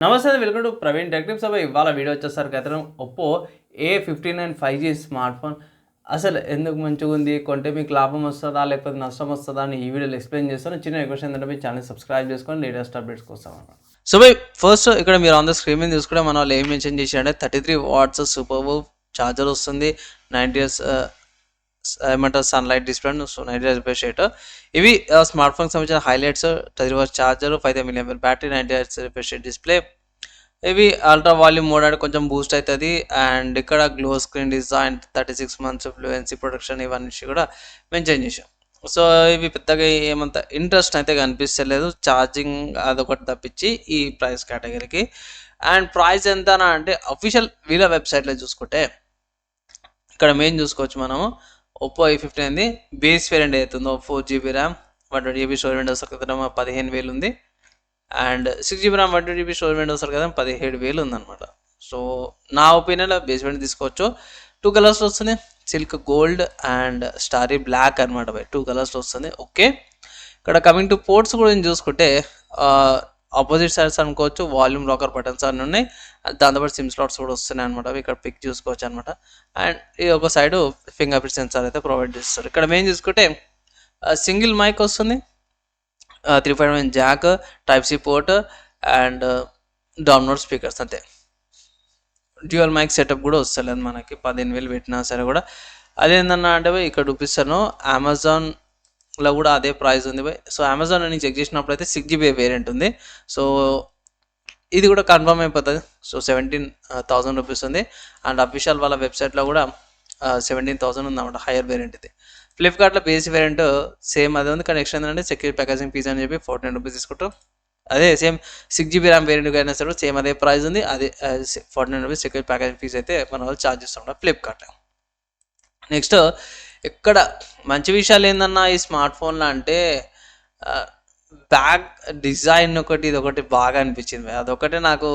నమస్తే, welcome to Praveen tech tips. ఇవాళ video వచ్చేసరికి అయితే Oppo A59 5G smart phone అసలు ఎందుకు మంచిగా ఉంది, కొంటే మీకు లాభం వస్తుందా లేకపోతే నష్టం వస్తుందా అని ఈ వీడియోలో ఎక్స్ప్లెయిన్ చేస్తాను. చిన్న రిక్వెస్ట్ ఏంటంటే మీ ఛానల్ సబ్స్క్రైబ్ చేసుకొని లేటెస్ట్ అప్డేట్స్ కోసం అన్నమాట. సో బై ఫస్ట్ ఇక్కడ మీరు ఆన్ ద స్క్రీన్ మీద చూసుకుంటే మన వాళ్ళు ఏం మెన్షన్ చేశారంటే 33 వాట్స్ సూపర్ ఛార్జర్ వస్తుంది, 90 ఇయర్స్ ఏమంటారు sunlight display, so 90 refresh rate. ఇవి స్మార్ట్ ఫోన్కి సంబంధించిన highlights. 30 watts charger, 5000 mAh battery, 90 hertz refresh rate display. ఇవి అల్ట్రా వాల్యూమ్ మోడ్ అంటే కొంచెం బూస్ట్ అవుతుంది. అండ్ ఇక్కడ glow screen design, 36 months fluency production, ఇవన్నీ కూడా మెన్షన్ చేశాం. సో ఇవి పెద్దగా ఏమంత ఇంట్రెస్ట్ అయితే కనిపిస్తలేదు, ఛార్జింగ్ అదొకటి తప్పించి ఈ ప్రైస్ కేటగిరీకి. అండ్ ప్రైస్ ఎంత అంటే అఫీషియల్ వీళ్ళ వెబ్సైట్లో చూసుకుంటే ఇక్కడ మెయిన్ చూసుకోవచ్చు మనము. ఒప్పో A59 అనేది బేస్ వేరియంట్ అవుతుందో 4GB ర్యామ్ 128GB స్టోరేజ్ వస్తుంది కదా 15,000 ఉంది. And 6GB RAM 128GB storage వస్తుంది కదా 17,000 ఉందన్నమాట. సో నా ఒపీనియన్లో బేస్ వేరియంట్ తీసుకోవచ్చు. 2 కలర్స్ వస్తుంది, silk gold and starry black అనమాట. 2 కలర్స్ వస్తుంది. ఓకే, ఇక్కడ కమింగ్ టు పోర్ట్స్ గురించి చూసుకుంటే ఆపోజిట్ సైడ్స్ అనుకోవచ్చు, వాల్యూమ్ లాకర్ బటన్స్ అన్నీ ఉన్నాయి. దాంతోపాటు సిమ్ స్లాట్స్ కూడా వస్తున్నాయి అనమాట. ఇక్కడ పిక్ చూసుకోవచ్చు అనమాట. అండ్ ఈ ఒక సైడ్ ఫింగర్ ప్రింట్ సెన్సార్ అయితే ప్రొవైడ్ చేస్తారు. ఇక్కడ మెయిన్ చూసుకుంటే సింగిల్ మైక్ వస్తుంది, 3.1 jack, type C port and download speakers అంతే. డ్యూయల్ మైక్ సెటప్ కూడా వస్తలేదు మనకి, 15,000 పెట్టినా సరే కూడా. అదేందన్నా అంటే ఇక్కడ చూపిస్తాను, అమెజాన్లో కూడా అదే ప్రైస్ ఉంది బై. సో అమెజాన్ నేను చెక్ చేసినప్పుడు అయితే 6GB వేరియంట్ ఉంది. సో ఇది కూడా కన్ఫర్మ్ అయిపోతుంది. సో 17,000 రూపీస్ ఉంది. అండ్ అఫీషియల్ వాళ్ళ వెబ్సైట్లో కూడా 17,000 ఉందన్నమాట హైయర్ వేరియంట్ ఇది. ఫ్లిప్కార్ట్లో బేస్ వేరియంట్ సేమ్ అదే ఉంది, కానీ ఎక్స్ట్రా ఏంటంటే సెక్యూర్ ప్యాకేజింగ్ ఫీజ్ అని చెప్పి 14 రూపీస్ తీసుకుంటాం. అదే సేమ్ 6GB ర్యామ్ వేరియంట్ అయినా సరే సేమ్ అదే ప్రైస్ ఉంది. అదే 14 రూపీస్ సెక్యూర్ ప్యాకేజింగ్ ఫీజ్ అయితే మన వాళ్ళు ఛార్జ్ చేస్తాం ఫ్లిప్కార్ట్. నెక్స్ట్ ఇక్కడ మంచి విషయాలు ఏందన్నా ఈ స్మార్ట్ ఫోన్లో అంటే బ్యాక్ డిజైన్ ఒకటి, ఇది ఒకటి బాగా అనిపించింది. అదొకటే నాకు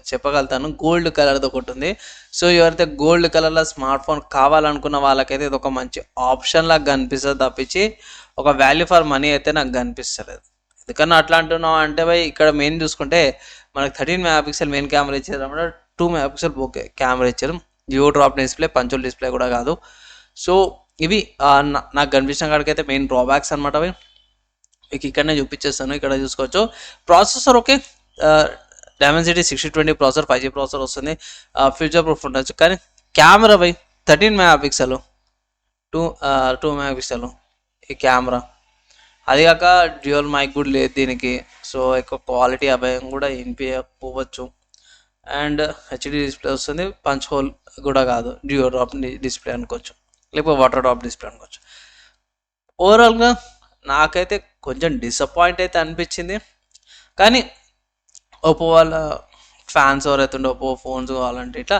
చెప్పగలుగుతాను. గోల్డ్ కలర్ది ఒకటి ఉంది. సో ఎవరైతే గోల్డ్ కలర్లో స్మార్ట్ ఫోన్ కావాలనుకున్న వాళ్ళకైతే ఇది ఒక మంచి ఆప్షన్ లాగా కనిపిస్తుంది తప్పించి ఒక వాల్యూ ఫర్ మనీ అయితే నాకు కనిపిస్తలేదు. ఎందుకన్నా అట్లా అంటున్నాం అంటే ఇక్కడ మెయిన్ చూసుకుంటే మనకు 13 MP మెయిన్ కెమెరా ఇచ్చారు అన్నమాట. 2 MP ఓకే కెమెరా ఇచ్చారు. జియో డ్రాప్ డిస్ప్లే, పంచుల్ డిస్ప్లే కూడా కాదు. సో ఇవి నాకు కనిపించిన కాడికి అయితే మెయిన్ డ్రాబ్యాక్స్ అనమాట. అవి మీకు ఇక్కడనే చూపించేస్తాను, ఇక్కడ చూసుకోవచ్చు. Processor okay, Dimensity 6020 processor, 5G processor వస్తుంది. ఫ్యూచర్ ప్రూఫ్ ఉండొచ్చు. కానీ కెమెరా 13 MP, 2 MP ఈ కెమెరా. అది కాక డ్యూయల్ మైక్ కూడా లేదు దీనికి. సో ఎక్కువ క్వాలిటీ అభయం కూడా వినిపించకపోవచ్చు. అండ్ హెచ్డి డిస్ప్లే వస్తుంది, పంచ్ హోల్ కూడా కాదు, డ్యూయల్ డ్రాప్ డిస్ప్లే అనుకోవచ్చు, లేకపోతే వాటర్ డ్రాప్ డిస్ప్లే అనుకోవచ్చు. ఓవరాల్గా నాకైతే కొంచెం డిసప్పాయింట్ అయితే అనిపించింది. కానీ ఒప్పో వాళ్ళ ఫ్యాన్స్ ఎవరైతే ఉండే ఒప్పో ఫోన్స్ కావాలంటే ఇట్లా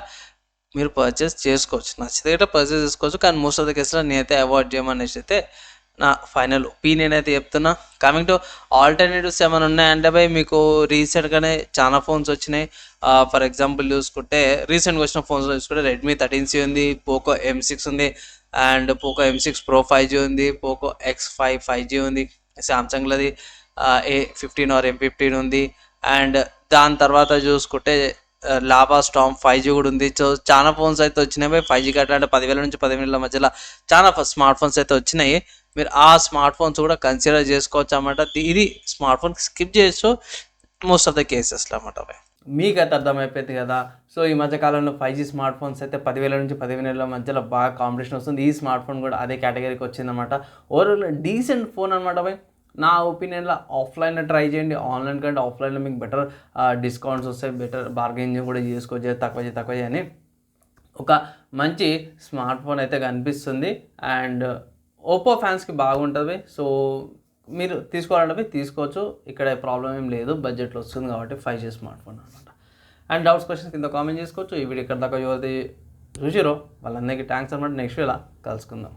మీరు పర్చేస్ చేసుకోవచ్చు, నచ్చితే ఇట్లా పర్చేస్ చేసుకోవచ్చు. కానీ మోస్ట్ ఆఫ్ ద కేసులో నేనైతే అవాయిడ్ చేయమనేసి అయితే నా ఫైనల్ ఒపీనియన్ అయితే చెప్తున్నా. కమింగ్ టు ఆల్టర్నేటివ్స్ ఏమైనా ఉన్నాయంటే మీకు రీసెంట్గానే చాలా ఫోన్స్ వచ్చినాయి. ఫర్ ఎగ్జాంపుల్ చూసుకుంటే రీసెంట్గా వచ్చిన ఫోన్స్ చూసుకుంటే రెడ్మీ 13C ఉంది, పోకో M6 ఉంది, and Poco M6 Pro 5G ఉంది, పోకో X5 5G ఉంది, సామ్సంగ్లది A15 ఆర్ M15 ఉంది. అండ్ దాని తర్వాత చూసుకుంటే లావా స్టామ్ 5G కూడా ఉంది. సో చాలా ఫోన్స్ అయితే వచ్చినాయి 5G గట్రా. అంటే 10,000 నుంచి 15,000 మధ్యలో చాలా స్మార్ట్ ఫోన్స్ అయితే వచ్చినాయి. మీరు ఆ స్మార్ట్ ఫోన్స్ కూడా కన్సిడర్ చేసుకోవచ్చు అన్నమాట. ఇది స్మార్ట్ ఫోన్ స్కిప్ చేయొచ్చు మోస్ట్ ఆఫ్ ద కేసెస్లో అన్నమాట. మీకు అయితే అర్థమైపోయింది కదా. సో ఈ మధ్యకాలంలో 5G స్మార్ట్ ఫోన్స్ అయితే 10,000 నుంచి 15,000 మధ్యలో బాగా కాంపిటీషన్ వస్తుంది. ఈ స్మార్ట్ ఫోన్ కూడా అదే కేటగిరీకి వచ్చిందన్నమాట. ఓవరాల్ డీసెంట్ ఫోన్ అనమాట. నా ఒపీనియన్లో ఆఫ్లైన్లో ట్రై చేయండి. ఆన్లైన్ కంటే ఆఫ్లైన్లో మీకు బెటర్ డిస్కౌంట్స్ వస్తాయి, బెటర్ బార్గెనింగ్ కూడా చేసుకోవచ్చు. తక్కువ చేయని ఒక మంచి స్మార్ట్ ఫోన్ అయితే కనిపిస్తుంది. అండ్ ఓప్పో ఫ్యాన్స్కి బాగుంటుంది. సో మీరు తీసుకోవాలంటే తీసుకోవచ్చు, ఇక్కడ ప్రాబ్లం ఏం లేదు, బడ్జెట్లో వస్తుంది కాబట్టి 5G స్మార్ట్ ఫోన్ అనమాట. అండ్ డౌట్స్ క్వశ్చన్స్ కింద కామెంట్ చేసుకోవచ్చు. ఈ వీడియో ఇక్కడ దాకా ఎవరైతే చూసిరో వాళ్ళందరికీ థ్యాంక్స్ అనమాట. నెక్స్ట్ ఇలా కలుసుకుందాం.